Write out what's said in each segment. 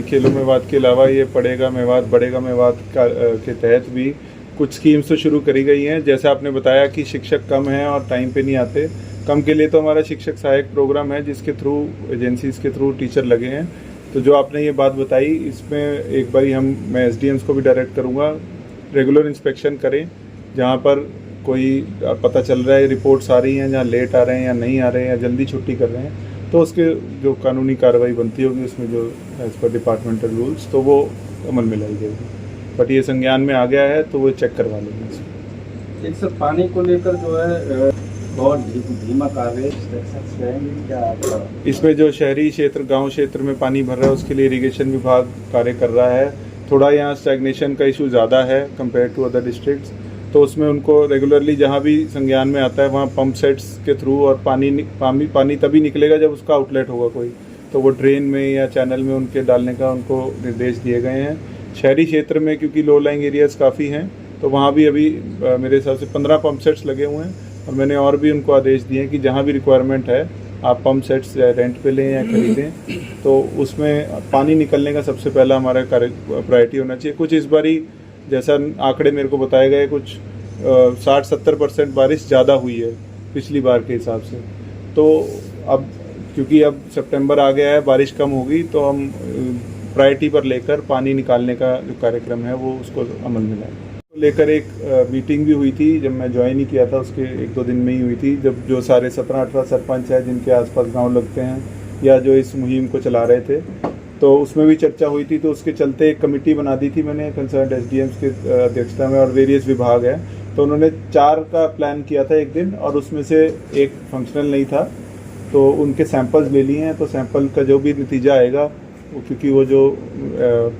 खेलों मेवात के अलावा ये पढ़ेगा मेवात बढ़ेगा मेवात के तहत भी कुछ स्कीम्स तो शुरू करी गई हैं। जैसे आपने बताया कि शिक्षक कम हैं और टाइम पे नहीं आते, कम के लिए तो हमारा शिक्षक सहायक प्रोग्राम है जिसके थ्रू एजेंसीज के थ्रू टीचर लगे हैं। तो जो आपने ये बात बताई इसमें एक बारी मैं एसडीएम्स को भी डायरेक्ट करूँगा, रेगुलर इंस्पेक्शन करें। जहाँ पर कोई पता चल रहा है रिपोर्ट्स आ रही हैं जहाँ लेट आ रहे हैं या नहीं आ रहे हैं या जल्दी छुट्टी कर रहे हैं, तो उसके जो कानूनी कार्रवाई बनती होगी उसमें जो एज पर डिपार्टमेंटल रूल्स तो वो अमल में लाई जाएगी। बट ये संज्ञान में आ गया है तो वो चेक करवा लेंगे। एक सर पानी को लेकर जो है बहुत धीमा कार्य क्या इसमें जो शहरी क्षेत्र गांव क्षेत्र में पानी भर रहा है उसके लिए इरिगेशन विभाग कार्य कर रहा है। थोड़ा यहाँ स्टैग्नेशन का इशू ज़्यादा है कंपेयर टू अदर डिस्ट्रिक्ट्स, तो उसमें उनको रेगुलरली जहाँ भी संज्ञान में आता है वहाँ पंप सेट्स के थ्रू और पानी तभी निकलेगा जब उसका आउटलेट होगा कोई, तो वो ड्रेन में या चैनल में उनके डालने का उनको निर्देश दिए गए हैं। शहरी क्षेत्र में क्योंकि लो लाइंग एरियाज़ काफ़ी हैं तो वहाँ भी अभी मेरे हिसाब से 15 पंप सेट्स लगे हुए हैं और मैंने और भी उनको आदेश दिए हैं कि जहाँ भी रिक्वायरमेंट है आप पंप सेट्स रेंट पे लें या खरीदें, तो उसमें पानी निकलने का सबसे पहला हमारा प्रायोरिटी होना चाहिए। कुछ इस बारी जैसा आंकड़े मेरे को बताए गए कुछ 60-70% बारिश ज़्यादा हुई है पिछली बार के हिसाब से, तो अब क्योंकि अब सितंबर आ गया है बारिश कम होगी तो हम प्रायोरिटी पर लेकर पानी निकालने का जो कार्यक्रम है वो उसको अमल में लाएं। तो लेकर एक मीटिंग भी हुई थी, जब मैं ज्वाइन ही किया था उसके 1-2 दिन में ही हुई थी, जब जो सारे 17-18 सरपंच हैं जिनके आसपास गांव लगते हैं या जो इस मुहिम को चला रहे थे, तो उसमें भी चर्चा हुई थी। तो उसके चलते एक कमेटी बना दी थी मैंने कंसर्न एसडीएम्स के अध्यक्षता में और वेरियस विभाग है, तो उन्होंने 4 का प्लान किया था एक दिन और उसमें से एक फंक्शनल नहीं था, तो उनके सैंपल्स ले लिए हैं। तो सैंपल का जो भी नतीजा आएगा क्योंकि वो जो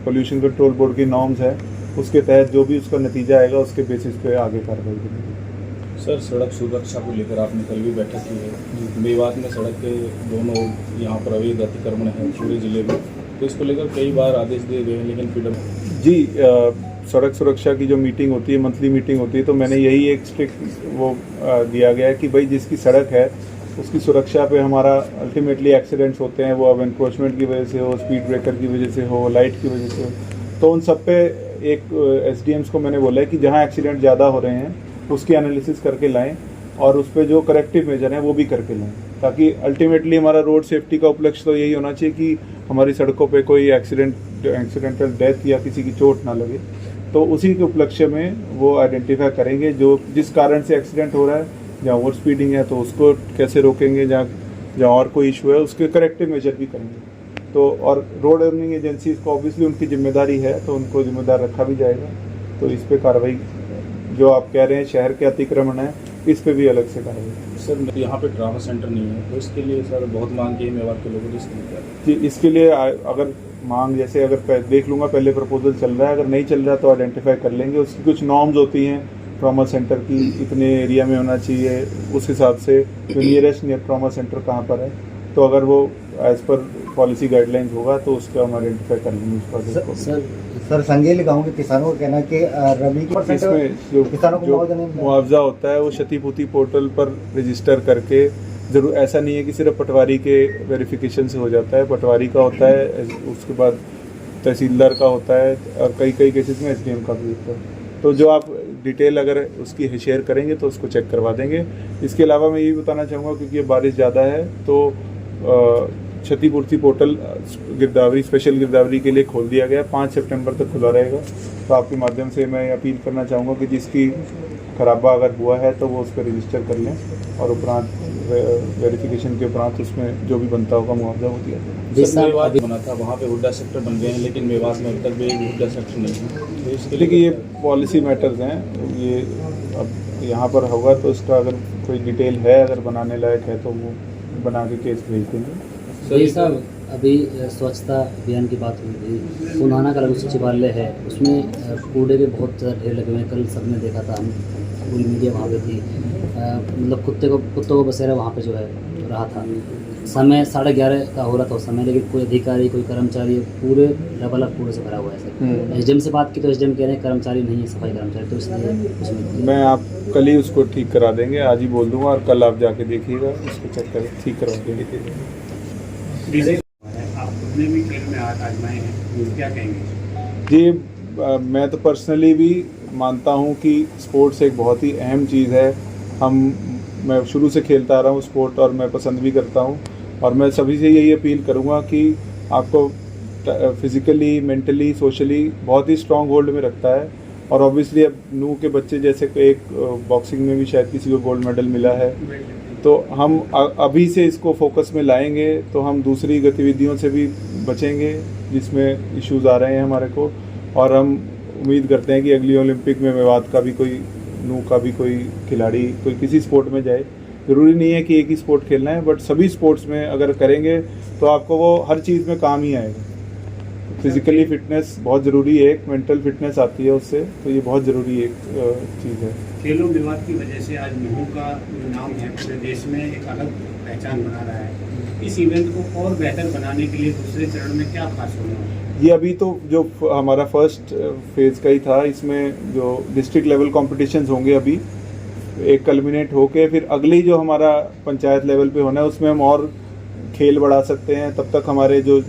पोल्यूशन कंट्रोल बोर्ड की नॉर्म्स है उसके तहत जो भी उसका नतीजा आएगा उसके बेसिस पे आगे कार्रवाई करेंगे। सर सड़क सुरक्षा को लेकर आपने कल भी बैठक की है, मेवात में सड़क के दोनों यहाँ पर अवैध अतिक्रमण है पूरे जिले में, तो इसको लेकर कई बार आदेश दिए गए हैं लेकिन फिर जी सड़क सुरक्षा की जो मीटिंग होती है मंथली मीटिंग होती है, तो मैंने यही एक स्ट्रिक्ट वो दिया गया है कि भाई जिसकी सड़क है उसकी सुरक्षा पे हमारा अल्टीमेटली एक्सीडेंट्स होते हैं, वो अब एनक्रोचमेंट की वजह से हो, स्पीड ब्रेकर की वजह से हो, लाइट की वजह से हो, तो उन सब पे एक एसडीएम्स को मैंने बोला है कि जहाँ एक्सीडेंट ज़्यादा हो रहे हैं उसकी एनालिसिस करके लाएं और उस पर जो करेक्टिव मेजर हैं वो भी करके लाएं, ताकि अल्टीमेटली हमारा रोड सेफ्टी का उपलक्ष्य तो यही होना चाहिए कि हमारी सड़कों पे कोई एक्सीडेंटल डेथ या किसी की चोट ना लगे। तो उसी के उपलक्ष्य में वो आइडेंटिफाई करेंगे जो जिस कारण से एक्सीडेंट हो रहा है, जहाँ ओवर स्पीडिंग है तो उसको कैसे रोकेंगे, जहाँ और कोई इशू है उसके करेक्टिव मेजर भी करेंगे। तो और रोड अर्निंग एजेंसीज को ऑब्वियसली उनकी जिम्मेदारी है तो उनको जिम्मेदार रखा भी जाएगा। तो इस पे कार्रवाई जो आप कह रहे हैं शहर के अतिक्रमण है इस पे भी अलग से कार्रवाई। सर यहाँ पे ट्रामा सेंटर नहीं है तो इसके लिए सर बहुत मांग की है मेवात के लोगों जी, इसके लिए अगर मांग जैसे अगर देख लूँगा पहले प्रपोजल चल रहा है, अगर नहीं चल रहा तो आइडेंटिफाई कर लेंगे। उसकी कुछ नॉर्म्स होती हैं ट्रॉमा सेंटर की इतने एरिया में होना चाहिए, उस हिसाब से जो नियरेस्ट ट्रॉमा सेंटर कहाँ पर है, तो अगर वो एज पर पॉलिसी गाइडलाइंस होगा तो उसका हम आइडेंटिफाई कर लेंगे उस पर। सर संगेली गांव के किसानों का कहना है कि रबी की इसमें जो मुआवजा होता है वो क्षतिपूर्ति पोर्टल पर रजिस्टर करके, जरूर ऐसा नहीं है कि सिर्फ पटवारी के वेरिफिकेशन से हो जाता है, पटवारी का होता है, उसके बाद तहसीलदार का होता है और कई केसेस में एसडीएम का भी होता है। तो जो आप डिटेल अगर उसकी शेयर करेंगे तो उसको चेक करवा देंगे। इसके अलावा मैं ये भी बताना चाहूँगा क्योंकि ये बारिश ज़्यादा है तो क्षतिपूर्ति पोर्टल गिरदावरी स्पेशल गिरदावरी के लिए खोल दिया गया, 5 सितंबर तक खुला रहेगा। तो आपके माध्यम से मैं अपील करना चाहूँगा कि जिसकी खराबा अगर हुआ है तो वो उस पर रजिस्टर कर लें और उपरांत वेरिफिकेशन के उपरांत उसमें जो भी बनता होगा मुआवजा वो दिया जाए। मेवात बना था वहाँ पे हुड्डा सेक्टर बन गए हैं लेकिन मेवात में अब तक भी हुड्डा सेक्टर नहीं है, तो इसके लिए ये पॉलिसी मैटर्स हैं, ये अब यहाँ पर होगा तो इसका अगर कोई डिटेल है अगर बनाने लायक है तो वो बना के केस भेज देंगे। सही साहब, अभी स्वच्छता अभियान की बात हुई थी, सुनाना का लघु सचिवालय है उसमें कूड़े के बहुत ज़्यादा ढेर लगे हुए हैं। कल सबने देखा था, हम पूरी मीडिया वहाँ पे थी, मतलब कुत्तों को बसेरा वहाँ पे जो है रहा था। समय 11:30 का हो रहा था उस समय, लेकिन कोई अधिकारी कोई कर्मचारी पूरे डबल अप कूड़े से भरा हुआ है। सर एसडीएम से बात की तो एसडीएम कह रहे हैं कर्मचारी नहीं है, सफाई कर्मचारी, तो इसलिए उसमें मैं आप कल ही उसको ठीक करा देंगे, आज ही बोल दूँगा और कल आप जाके देखिएगा उसको चेक कर ठीक करवा देंगे। आप अपने भी खेल में आ बात आजमाए हैं, क्या कहेंगे? जी, मैं तो पर्सनली भी मानता हूँ कि स्पोर्ट्स एक बहुत ही अहम चीज़ है। मैं शुरू से खेलता आ रहा हूँ स्पोर्ट और मैं पसंद भी करता हूँ, और मैं सभी से यही अपील करूँगा कि आपको फिज़िकली, मेंटली, सोशली बहुत ही स्ट्रॉन्ग होल्ड में रखता है। और ऑब्वियसली अब नू के बच्चे जैसे एक बॉक्सिंग में भी शायद किसी को गोल्ड मेडल मिला है, तो हम अभी से इसको फोकस में लाएंगे तो हम दूसरी गतिविधियों से भी बचेंगे जिसमें इश्यूज आ रहे हैं हमारे को। और हम उम्मीद करते हैं कि अगली ओलंपिक में मेवात का भी कोई, नू का भी कोई खिलाड़ी कोई किसी स्पोर्ट में जाए। ज़रूरी नहीं है कि एक ही स्पोर्ट खेलना है, बट सभी स्पोर्ट्स में अगर करेंगे तो आपको वो हर चीज़ में काम ही आएगा। फिज़िकली फिटनेस बहुत ज़रूरी है, एक मेंटल फिटनेस आती है उससे, तो ये बहुत ज़रूरी एक चीज़ है। खेलो मेवात की वजह से आज महू का जो नाम है पूरे देश में एक अलग पहचान बना रहा है। इस इवेंट को और बेहतर बनाने के लिए दूसरे चरण में क्या खास होना है? ये अभी तो जो हमारा फर्स्ट फेज़ का ही था, इसमें जो डिस्ट्रिक्ट लेवल कॉम्पिटिशन्स होंगे अभी एक कल्मिनेट होके फिर अगली जो हमारा पंचायत लेवल पे होना है उसमें हम और खेल बढ़ा सकते हैं। तब तक हमारे जो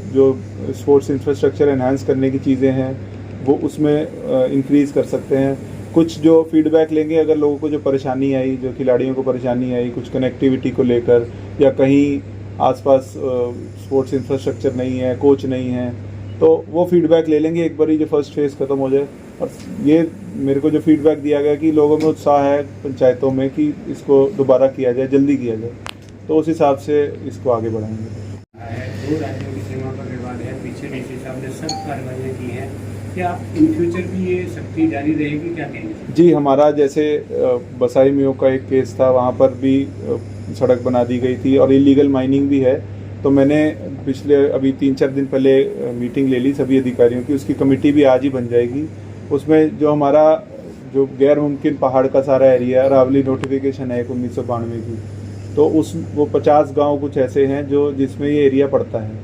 स्पोर्ट्स इंफ्रास्ट्रक्चर एनहांस करने की चीज़ें हैं वो उसमें इंक्रीज़ कर सकते हैं। कुछ जो फीडबैक लेंगे, अगर लोगों को जो परेशानी आई, जो खिलाड़ियों को परेशानी आई कुछ कनेक्टिविटी को लेकर, या कहीं आसपास स्पोर्ट्स इंफ्रास्ट्रक्चर नहीं है, कोच नहीं है, तो वो फीडबैक ले लेंगे एक बारी जो फर्स्ट फेज़ ख़त्म हो जाए। और ये मेरे को जो फीडबैक दिया गया कि लोगों में उत्साह है पंचायतों में कि इसको दोबारा किया जाए, जल्दी किया जाए, तो उस हिसाब से इसको आगे बढ़ाएंगे। दो राज्यों की सीमा पर विवाद है, पीछे डीसी साहब ने सख्त कार्रवाइयाँ की हैं, क्या इन फ्यूचर भी ये सख्ती जारी रहेगी, क्या कहेंगे? जी, हमारा जैसे बसाई मियो का एक केस था, वहाँ पर भी सड़क बना दी गई थी और इलीगल माइनिंग भी है। तो मैंने पिछले अभी 3-4 दिन पहले मीटिंग ले ली सभी अधिकारियों की, उसकी कमेटी भी आज ही बन जाएगी। उसमें जो हमारा जो गैर मुमकिन पहाड़ का सारा एरिया, रावली नोटिफिकेशन है 1992 की, तो वो 50 गांव कुछ ऐसे हैं जो जिसमें ये एरिया पड़ता है।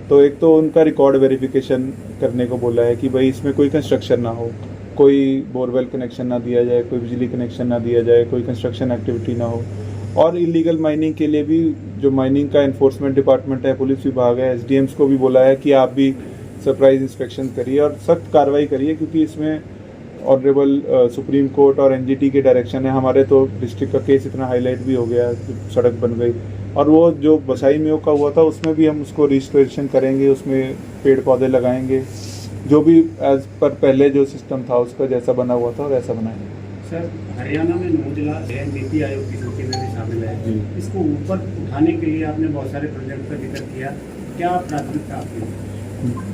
तो एक तो उनका रिकॉर्ड वेरिफिकेशन करने को बोला है कि भाई इसमें कोई कंस्ट्रक्शन ना हो, कोई बोरवेल कनेक्शन ना दिया जाए, कोई बिजली कनेक्शन ना दिया जाए, कोई कंस्ट्रक्शन एक्टिविटी ना हो। और इलीगल माइनिंग के लिए भी जो माइनिंग का एनफोर्समेंट डिपार्टमेंट है, पुलिस विभाग है, एसडीएम्स को भी बोला है कि आप भी सरप्राइज इंस्पेक्शन करिए और सख्त कार्रवाई करिए, क्योंकि इसमें ऑनरेबल सुप्रीम कोर्ट और एनजीटी के डायरेक्शन है। हमारे तो डिस्ट्रिक्ट का केस इतना हाईलाइट भी हो गया, सड़क बन गई, और वो जो बसाई मियो का हुआ था उसमें भी हम उसको रिस्टोरेशन करेंगे, उसमें पेड़ पौधे लगाएंगे, जो भी एज पर पहले जो सिस्टम था उसका जैसा बना हुआ था वैसा बनाएंगे। सर, हरियाणा में 9 जिला नीति आयोग की सूची में भी शामिल है, इसको ऊपर उठाने के लिए आपने बहुत सारे प्रोजेक्ट का जिक्र किया, क्या प्राथमिकता आपकी?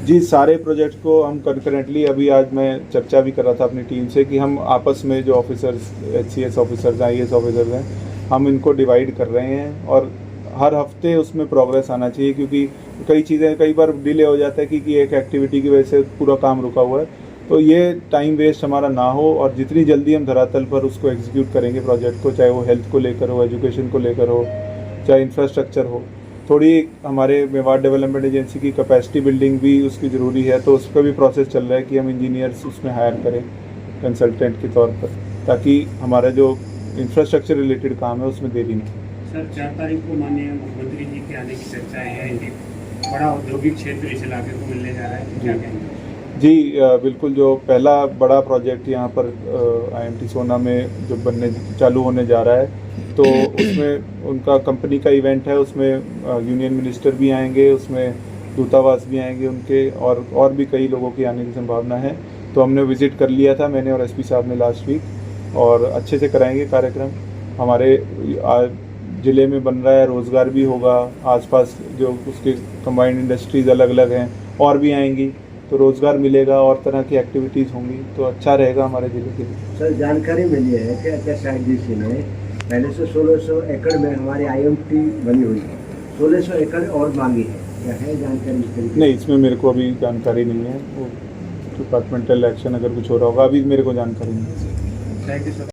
जी, सारे प्रोजेक्ट को हम कंकरेंटली, अभी आज मैं चर्चा भी कर रहा था अपनी टीम से कि हम आपस में जो officers, HCS officers, IAS officers हैं, हम इनको डिवाइड कर रहे हैं और हर हफ्ते उसमें प्रोग्रेस आना चाहिए, क्योंकि कई चीज़ें कई बार डिले हो जाता है कि एक एक्टिविटी की वजह से पूरा काम रुका हुआ है। तो ये टाइम वेस्ट हमारा ना हो और जितनी जल्दी हम धरातल पर उसको एग्जीक्यूट करेंगे प्रोजेक्ट को, चाहे वो हेल्थ को लेकर हो, एजुकेशन को लेकर हो, चाहे इंफ्रास्ट्रक्चर हो। थोड़ी हमारे मेवात डेवलपमेंट एजेंसी की कैपेसिटी बिल्डिंग भी उसकी ज़रूरी है, तो उसका भी प्रोसेस चल रहा है कि हम इंजीनियर्स उसमें हायर करें कंसल्टेंट के तौर पर, ताकि हमारा जो इंफ्रास्ट्रक्चर रिलेटेड काम है उसमें देरी नहीं। सर, 4 तारीख को माननीय मुख्यमंत्री जी के आने की चर्चाएं हैं, बड़ा औद्योगिक क्षेत्र इस इलाके को मिलने जा रहा है, क्या कहेंगे? जी, बिल्कुल, जो पहला बड़ा प्रोजेक्ट यहाँ पर IMT सोना में जो बनने चालू होने जा रहा है, तो उसमें उनका कंपनी का इवेंट है, उसमें यूनियन मिनिस्टर भी आएंगे, उसमें दूतावास भी आएंगे उनके, और भी कई लोगों की आने की संभावना है। तो हमने विज़िट कर लिया था, मैंने और SP साहब ने लास्ट वीक, और अच्छे से कराएंगे कार्यक्रम। हमारे ज़िले में बन रहा है, रोज़गार भी होगा, आसपास जो उसके कंबाइंड इंडस्ट्रीज़ अलग अलग हैं और भी आएंगी, तो रोज़गार मिलेगा और तरह की एक्टिविटीज़ होंगी, तो अच्छा रहेगा हमारे ज़िले के लिए। सर, जानकारी मिली है कि HSIDC ने पहले से 1600 एकड़ में हमारी IMT बनी हुई है, 1600 एकड़ और मांगी है, क्या है जानकारी इसके लिए? नहीं, इसमें मेरे को अभी जानकारी नहीं है, वो डिपार्टमेंटल एक्शन अगर कुछ हो रहा होगा, अभी मेरे को जानकारी नहीं है। Thank you sir.